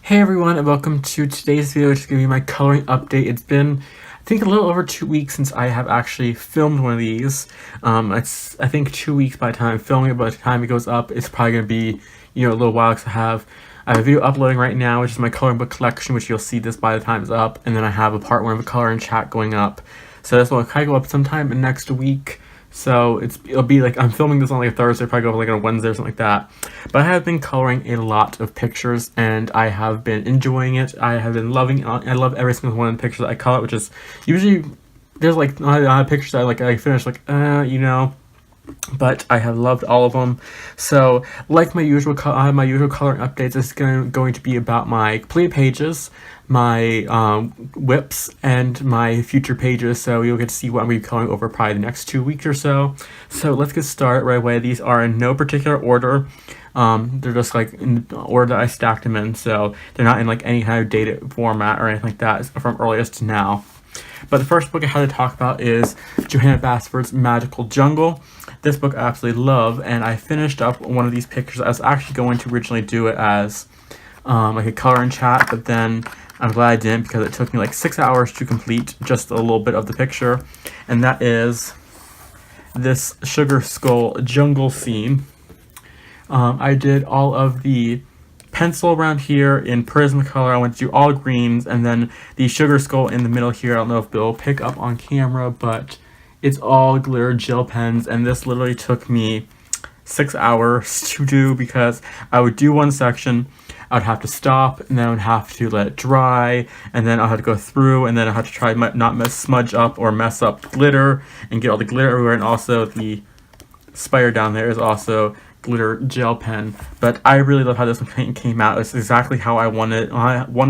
Hey everyone, and welcome to today's video, which is going to be my coloring update. It's been, I think, a little over 2 weeks since I have actually filmed one of these. It's, I think, 2 weeks by the time I'm filming it. By the time it goes up, it's probably going to be, a little while, because I have a video uploading right now, which is my coloring book collection, which you'll see this by the time it's up, and then I have a part 1 of a color and chat going up. So this will kind of go up sometime in next week. So it'll be like, I'm filming this on like a Thursday, probably go like on a Wednesday or something like that. But I have been coloring a lot of pictures, and I have been enjoying it. I have been loving it. I love every single one of the pictures that I color, which is usually, there's like pictures that I finish but I have loved all of them. So, like my usual, I have my usual coloring updates. This is going to be about my completed pages, my WIPS, and my future pages. So you'll get to see what I'm going to be coloring over probably the next 2 weeks or so. So let's get started right away. These are in no particular order. They're just like in the order that I stacked them in. So they're not in like any kind of dated format or anything like that from earliest to now. But the first book I had to talk about is Johanna Basford's Magical Jungle. This book I absolutely love, and I finished up one of these pictures. I was actually going to originally do it as like a color and chat, but then I'm glad I didn't, because it took me like 6 hours to complete just a little bit of the picture. And that is this Sugar Skull jungle scene. I did all of the pencil around here in Prismacolor. I went to do all greens, and then the Sugar Skull in the middle here. I don't know if it'll pick up on camera, but it's all glitter gel pens, and this literally took me 6 hours to do, because I would do one section, I would have to stop, and then I would have to let it dry, and then I had to go through, and then I had to try not smudge up or mess up glitter and get all the glitter everywhere. And also the spider down there is also glitter gel pen. But I really love how this one came out. It's exactly how I wanted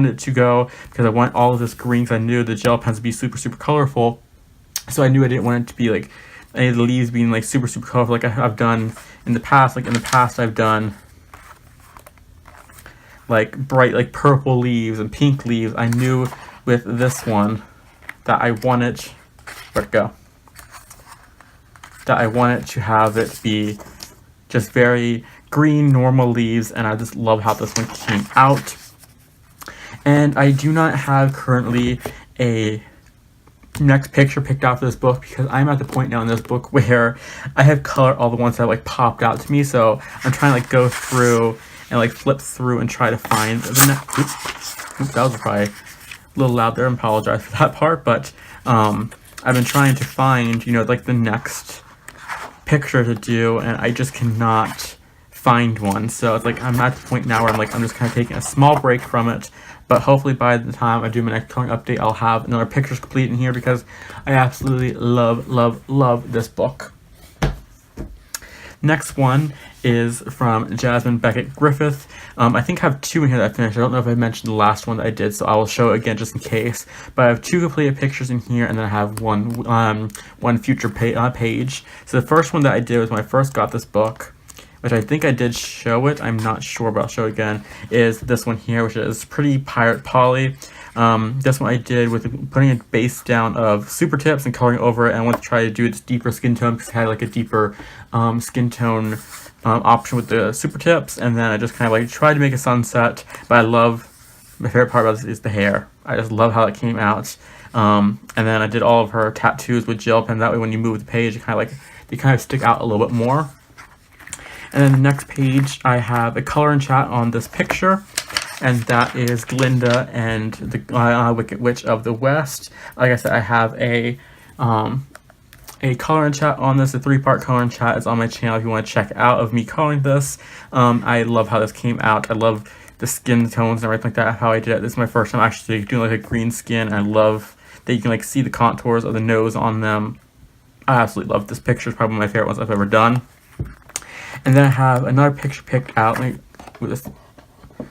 it to go, because I want all of this green, because I knew the gel pens would be super colorful. So I knew I didn't want it to be like any of the leaves being like super colorful like I've done in the past. Like in the past I've done like bright like purple leaves and pink leaves. I knew with this one that I wanted, where'd it go? That I wanted to have it be just very green normal leaves, and I just love how this one came out. And I do not have currently a next picture picked out for this book, because I'm at the point now in this book where I have colored all the ones that like popped out to me. So I'm trying to like go through and like flip through and try to find the next. Oops, that was probably a little loud there. I apologize for that part, but I've been trying to find like the next picture to do, and I just cannot find one. So it's like I'm at the point now where I'm just kind of taking a small break from it. But hopefully by the time I do my next coloring update, I'll have another pictures complete in here, because I absolutely love this book. Next one is from Jasmine Beckett Griffith. I think I have 2 in here that I finished. I don't know if I mentioned the last one that I did, so I will show it again just in case. But I have 2 completed pictures in here, and then I have one future page. So the first one that I did was when I first got this book, which I think I did show it, I'm not sure, but I'll show it again, is this one here, which is Pretty Pirate Polly. This one I did with putting a base down of super tips and coloring over it, and I want to try to do this deeper skin tone, because I had like a deeper skin tone option with the super tips. And then I just kind of like tried to make a sunset, but my favorite part about this is the hair. I just love how it came out. And then I did all of her tattoos with gel pen, that way when you move the page, they kind of stick out a little bit more. And then the next page, I have a color and chat on this picture, and that is Glinda and the Wicked Witch of the West. Like I said, I have a color and chat on this. A 3-part color and chat is on my channel if you want to check out of me coloring this. I love how this came out. I love the skin tones and everything like that, how I did it. This is my first time actually doing like a green skin. I love that you can like see the contours of the nose on them. I absolutely love this picture. It's probably one of my favorite ones I've ever done. And then I have another picture picked out, like with this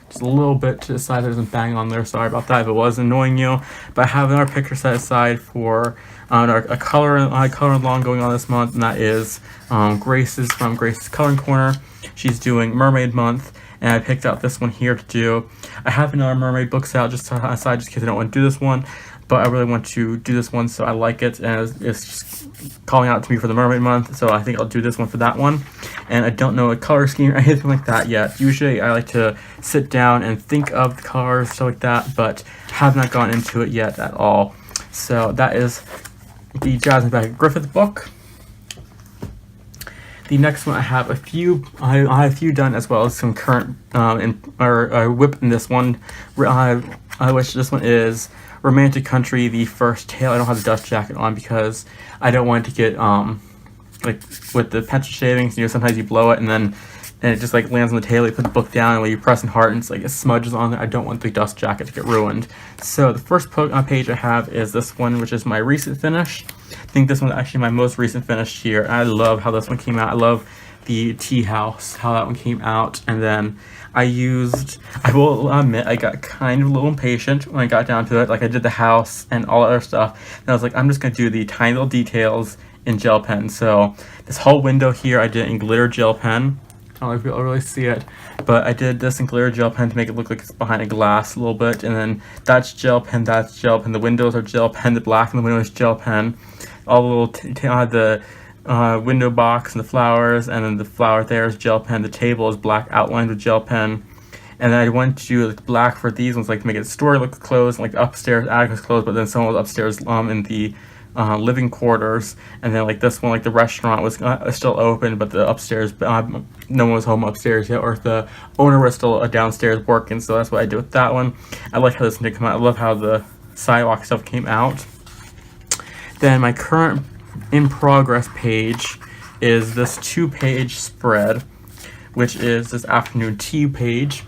just a little bit to the side. There isn't bang on there. Sorry about that if it was annoying you. But I have another picture set aside for a color along going on this month, and that is Grace's from Grace's Coloring Corner. She's doing Mermaid Month, and I picked out this one here to do. I have another mermaid book set out just aside, just in case I don't want to do this one. but I really want to do this one, so I like it, and it's just calling out to me for the Mermaid Month, so I think I'll do this one for that one. And I don't know a color scheme or anything like that yet. Usually I like to sit down and think of the colors, stuff like that, but have not gone into it yet at all. So that is the Jasmine Beckett-Griffith book. The next one I have a few done, as well as some current WIP in this one. Which this one is Romantic Country, the first tale. I don't have the dust jacket on because I don't want it to get like with the pencil shavings, you know, sometimes you blow it and it just like lands on the table. You put the book down and when you press and hard, and it's like it smudges on there. I don't want the dust jacket to get ruined. So the first page I have is this one, which is my recent finish. I think this one's actually my most recent finish here. I love how this one came out. I love the tea house, how that one came out. And then I will admit, I got kind of a little impatient when I got down to it. Like I did the house and all that other stuff. And I was like, I'm just going to do the tiny little details in gel pen. So this whole window here I did in glitter gel pen. I don't know if you'll really see it, but I did this in glitter gel pen to make it look like it's behind a glass a little bit. And then that's gel pen, that's gel pen. The windows are gel pen, the black in the window is gel pen. All the little the window box and the flowers, and then the flower there is gel pen. The table is black outlined with gel pen. And then I went to like black for these ones, like to make it story look closed, like upstairs attic was closed, but then someone was upstairs in the living quarters. And then like this one, like the restaurant was still open, but the upstairs, no one was home upstairs yet, or the owner was still downstairs working. So that's what I did with that one. I like how this one did come out. I love how the sidewalk stuff came out. Then my current in progress page is this 2-page spread, which is this afternoon tea page.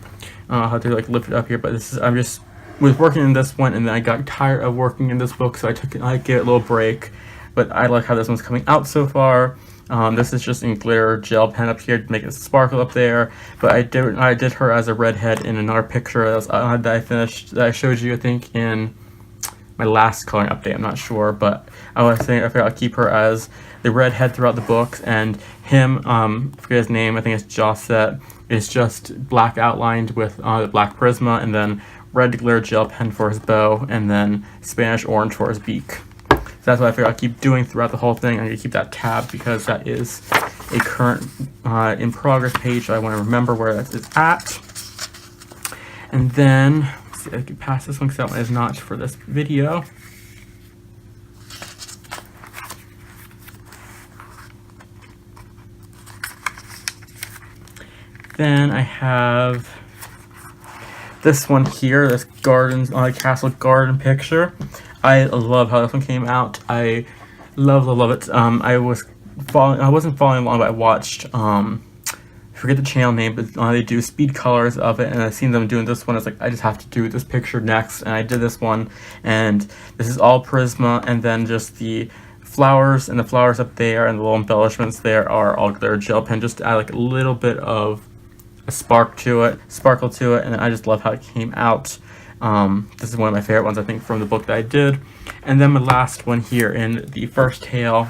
I'll have to like lift it up here, but this is, I'm just was working in this one, and then I got tired of working in this book, so I gave it a little break. But I like how this one's coming out so far. This is just in glitter gel pen up here to make it sparkle up there. But I did her as a redhead in another picture that I finished, that I showed you, I think, in my last coloring update. I'm not sure, but I was saying I figured I'll keep her as the redhead throughout the books, and him, I forget his name, I think it's Josette, is just black outlined with the black Prisma, and then red glitter gel pen for his bow, and then Spanish orange for his beak. So that's what I figure I'll keep doing throughout the whole thing. I'm going to keep that tab because that is a current in progress page, so I want to remember where that is at. And then, let's see if I can pass this one because that one is not for this video. Then I have this one here, this castle garden picture. I love how this one came out. I love it. I wasn't following along, but I watched, I forget the channel name, but they do speed colors of it, and I've seen them doing this one. I was like, I just have to do this picture next, and I did this one, and this is all Prisma, and then just the flowers, and the flowers up there, and the little embellishments there are all glitter gel pen, just to add like a little bit of a sparkle to it, and I just love how it came out. This is one of my favorite ones, I think, from the book that I did. And then my last one here in the first tale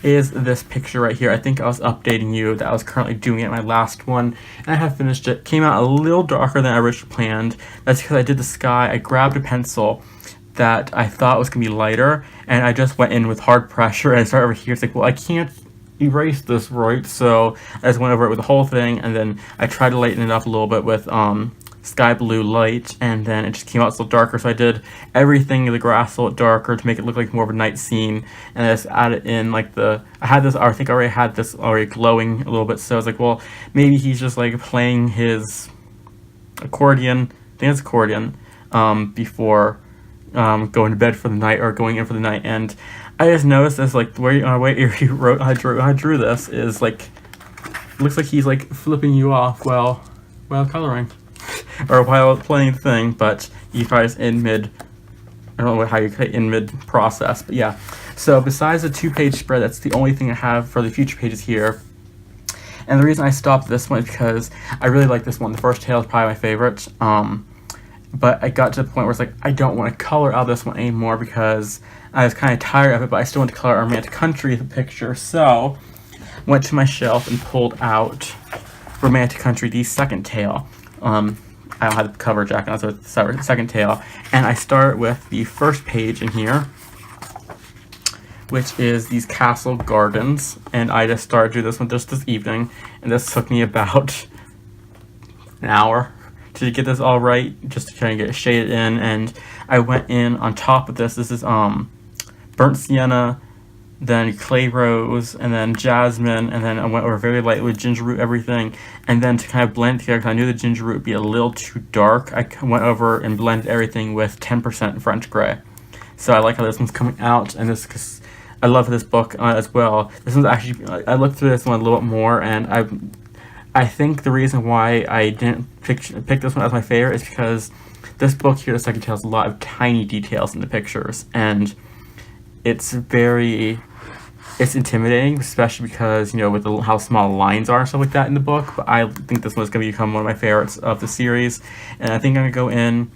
is this picture right here. I think I was updating you that I was currently doing it, my last one, and I have finished it. Came out a little darker than I originally planned. That's because I did the sky. I grabbed a pencil that I thought was going to be lighter, and I just went in with hard pressure, and I started over here. It's like, well, I can't erase this right, so I just went over it with the whole thing, and then I tried to lighten it up a little bit with sky blue light, and then it just came out so darker. So I did everything in the grass a little darker to make it look like more of a night scene, and I just added in like I think I already had this glowing a little bit, so I was like, well, maybe he's just like playing his accordion, I think it's accordion, before going to bed for the night, or going in for the night. And I just noticed this, like, the way I drew this is like, looks like he's like flipping you off while coloring or while playing the thing, but he tries in mid, I don't know how you say in mid process, but yeah. So besides the 2-page spread, that's the only thing I have for the future pages here. And the reason I stopped this one is because I really like this one. The first tale is probably my favorite. But I got to the point where it's like, I don't want to color out this one anymore because I was kind of tired of it, but I still want to color our Romantic Country the picture. So went to my shelf and pulled out Romantic Country, the second tale. I don't have the cover jacket on, so it's the second tail. And I start with the first page in here, which is these castle gardens. And I just started doing this one just this evening, and this took me about an hour to get this all right, just to kind of get it shaded in. And I went in on top of this. This is burnt sienna, then clay rose, and then jasmine, and then I went over very lightly with ginger root, everything. And then to kind of blend it together, because I knew the ginger root would be a little too dark, I went over and blended everything with 10% French gray. So I like how this one's coming out, and this, cause I love this book as well. This one's actually, I looked through this one a little bit more, and I think the reason why I didn't pick this one as my favorite is because this book here, the second tale, has a lot of tiny details in the pictures, and it's intimidating, especially because, you know, with how small lines are and stuff like that in the book. But I think this one's going to become one of my favorites of the series, and I think I'm going to go in,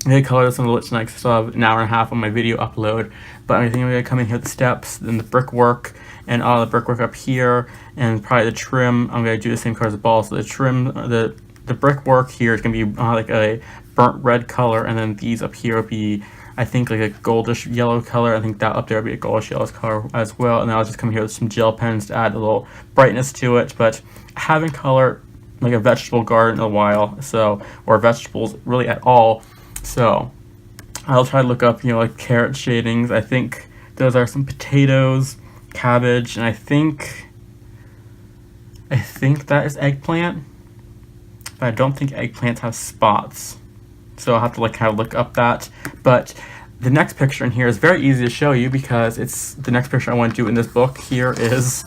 I'm going to color this one a little tonight because I still have an hour and a half on my video upload. But I think I'm going to come in here with the steps, then the brickwork, and all the brickwork up here, and probably the trim. I'm going to do the same color as the ball. So the trim, the brickwork here is going to be like a burnt red color, and then these up here will be, I think, like a goldish yellow color. I think that up there will be a goldish yellow color as well. And then I'll just come here with some gel pens to add a little brightness to it. But I haven't colored like a vegetable garden in a while, so, or vegetables really at all. So I'll try to look up, you know, like carrot shadings. I think those are some potatoes, cabbage, and I think that is eggplant. But I don't think eggplants have spots. So I'll have to like kind of look up that. But the next picture in here is very easy to show you because it's the next picture I want to do in this book here is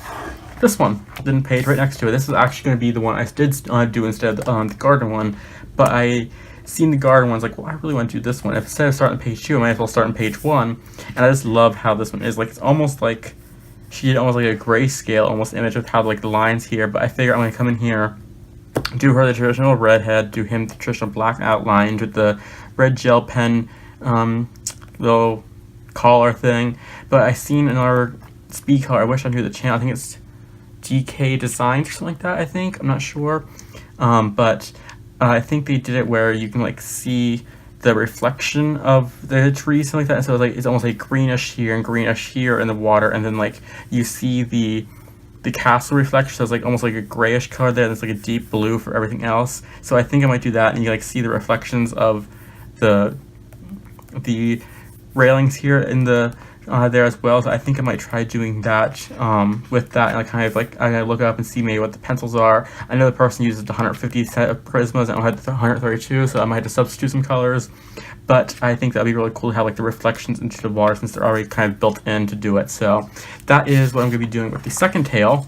this one, the page right next to it. This is actually going to be the one I did do instead of the garden one. But I seen the garden one, I was like, well, I really want to do this one. If instead of starting on page 2, I might as well start on page 1. And I just love how this one is. Like, it's almost like she did almost like a grayscale almost image of how like the lines here. But I figure I'm going to come in here, do her the traditional redhead, do him the traditional black outlines with the red gel pen little collar thing. But I seen another speed color. I wish I knew the channel. I think it's GK Designs or something like that, I think. I'm not sure. But I think they did it where you can like see the reflection of the tree, something like that. And so like it's almost like greenish here and greenish here in the water, and then like you see the castle reflection, so it's like almost like a grayish color there, and it's like a deep blue for everything else. So I think I might do that, and you like see the reflections of the railings here in the there as well. So I think I might try doing that with that, and I kind of like I look up and see maybe what the pencils are. I know the person uses the 150 set of prismas, and I had the 132, so I might have to substitute some colors. But I think that'd be really cool to have like the reflections into the water since they're already kind of built in to do it. So that is what I'm going to be doing with the second tale.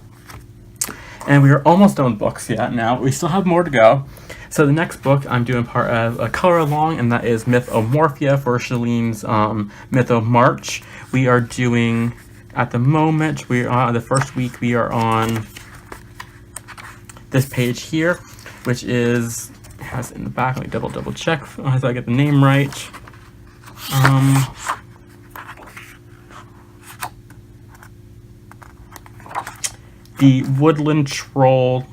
And we are almost done with books yet now. We still have more to go. So the next book I'm doing part of a color along, and that is Myth of Morphia for Shalene's Myth of March. We are doing, at the moment, we are the first week we are on this page here, which is, it has in the back, let me double check so I get the name right. The Woodland Troll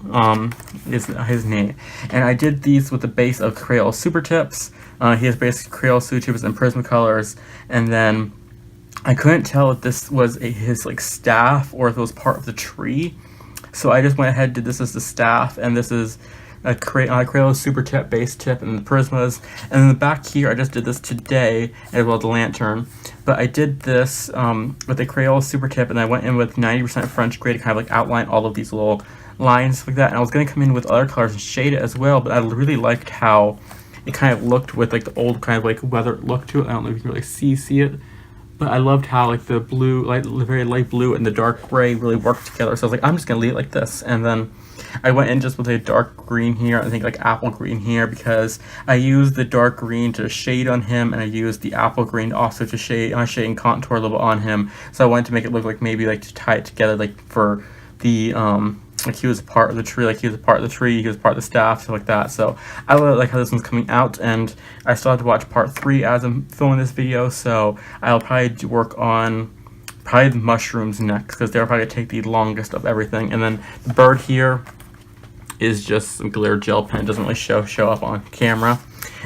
is his name. And I did these with the base of Crayola Super Tips. He has basically Crayola Super Tips and Prismacolors. And then I couldn't tell if this was his like staff or if it was part of the tree. So I just went ahead and did this as the staff. And this is a Crayola Super Tip base tip and the Prismas. And in the back here, I just did this today as well as the lantern. But I did this with the Crayola Super Tip, and I went in with 90% French gray to kind of like outline all of these little lines like that. And I was going to come in with other colors and shade it as well, but I really liked how it kind of looked with like the old kind of like weathered look to it. I don't know if you can really see it, but I loved how like the blue, like the very light blue and the dark gray really worked together. So I was like, I'm just going to leave it like this. And then I went in just with a dark green here, I think like apple green here, because I used the dark green to shade on him, and I used the apple green also to shade and contour a little bit on him. So I wanted to make it look like maybe like to tie it together, like for the like he was a part of the tree, like he was a part of the tree, he was part of the staff, stuff like that. So I really like how this one's coming out, and I still have to watch part 3 as I'm filming this video. So I'll probably work on the mushrooms next, because they're probably going to take the longest of everything. And then the bird here is just some glitter gel pen. It doesn't really show up on camera.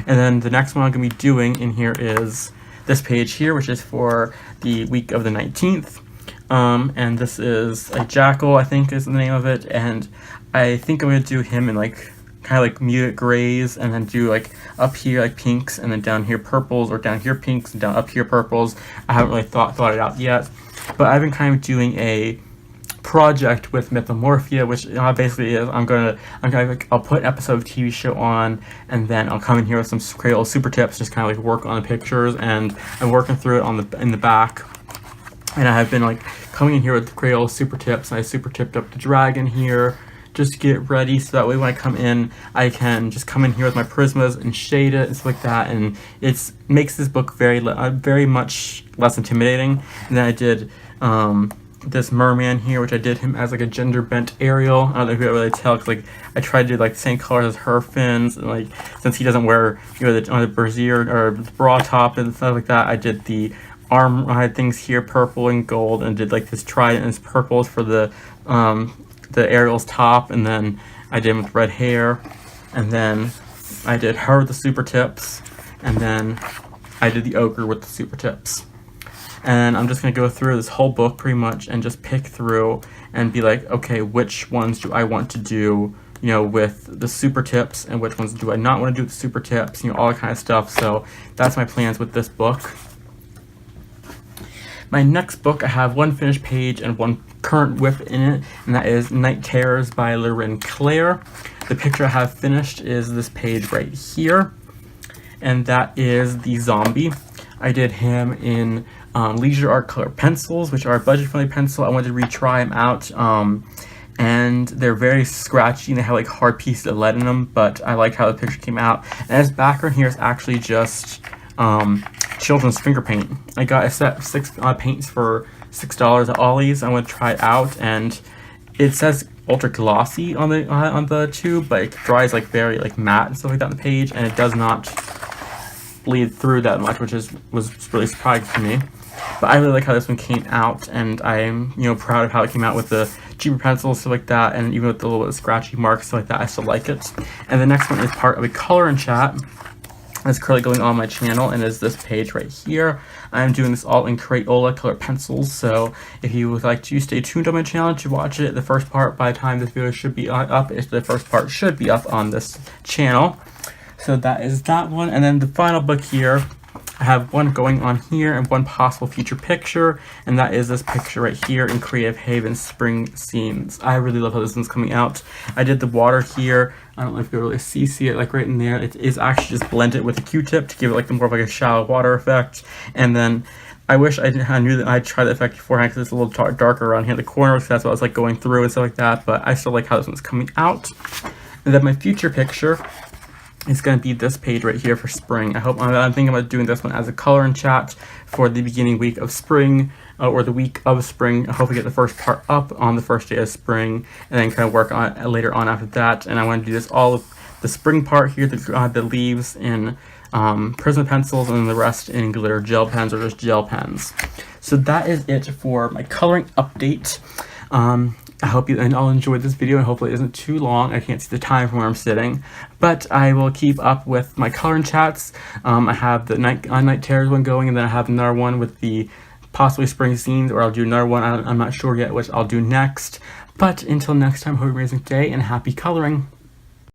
And then the next one I'm going to be doing in here is this page here, which is for the week of the 19th. And this is a jackal, I think is the name of it, and I think I'm going to do him in like kind of like muted grays, and then do like up here like pinks, and then down here purples, or down here pinks, and down up here purples. I haven't really thought it out yet, but I've been kind of doing a project with Morphia, which basically is I'll put an episode of TV show on, and then I'll come in here with some Crayola super tips, just kind of like work on the pictures, and I'm working through it in the back. And I have been like coming in here with the Crayola super tips, and I super tipped up the dragon here just to get ready, so that way when I come in, I can just come in here with my Prismas and shade it and stuff like that, and it makes this book very much less intimidating. And then I did this merman here, which I did him as like a gender bent Ariel. I don't know if you can really tell, because like I tried to do like the same colors as her fins, and like since he doesn't wear the brassiere or the bra top and stuff like that, I did the arm things here purple and gold, and did like this trident and purples for the Ariel's top, and then I did him with red hair, and then I did her with the super tips, and then I did the ogre with the super tips. And I'm just going to go through this whole book pretty much and just pick through and be like, okay, which ones do I want to do, you know, with the super tips, and which ones do I not want to do with the super tips, you know, all that kind of stuff. So that's my plans with this book. My next book, I have one finished page and one current WIP in it, and that is Night Terrors by Lauren Claire. The picture I have finished is this page right here, and that is the zombie. I did him in Leisure Art Color pencils, which are a budget-friendly pencil. I wanted to retry them out, and they're very scratchy, and they have like hard pieces of lead in them, but I liked how the picture came out. And this background here is actually just children's finger paint. I got a set of 6 paints for $6 at Ollie's. I want to try it out, and it says ultra glossy on the tube, but it dries like very like matte and stuff like that on the page, and it does not bleed through that much, which was really surprising to me. But I really like how this one came out, and I am, you know, proud of how it came out with the cheaper pencils, stuff like that, and even with the little bit of scratchy marks, stuff like that, I still like it. And the next one is part of a color and chat that's currently going on my channel, and is this page right here. I'm doing this all in Crayola color pencils, so if you would like to stay tuned on my channel to watch it, the first part, by the time this video should be up, the first part should be up on this channel. So that is that one. And then the final book here, I have one going on here and one possible future picture, and that is this picture right here in Creative Haven Spring Scenes. I really love how this one's coming out. I did the water here. I don't know if you can really see it like right in there. It is actually just blended with a Q-tip to give it like more of like a shallow water effect. And then I wish I knew that I'd tried the effect beforehand, because it's a little darker around here in the corner, because that's what I was like going through and stuff like that, but I still like how this one's coming out. And then my future picture is going to be this page right here for spring. I'm thinking about doing this one as a color and chat for the beginning week of spring, or the week of spring. I hope we get the first part up on the first day of spring, and then kind of work on it later on after that. And I want to do this all of the spring part here, the leaves in Prisma pencils, and then the rest in glitter gel pens, or just gel pens. So that is it for my coloring update. I hope you all enjoyed this video, and hopefully it isn't too long. I can't see the time from where I'm sitting, but I will keep up with my coloring chats. I have the Night Terrors one going, and then I have another one with the possibly spring scenes, or I'll do another one. I'm not sure yet which I'll do next. But until next time, have an amazing day and happy coloring.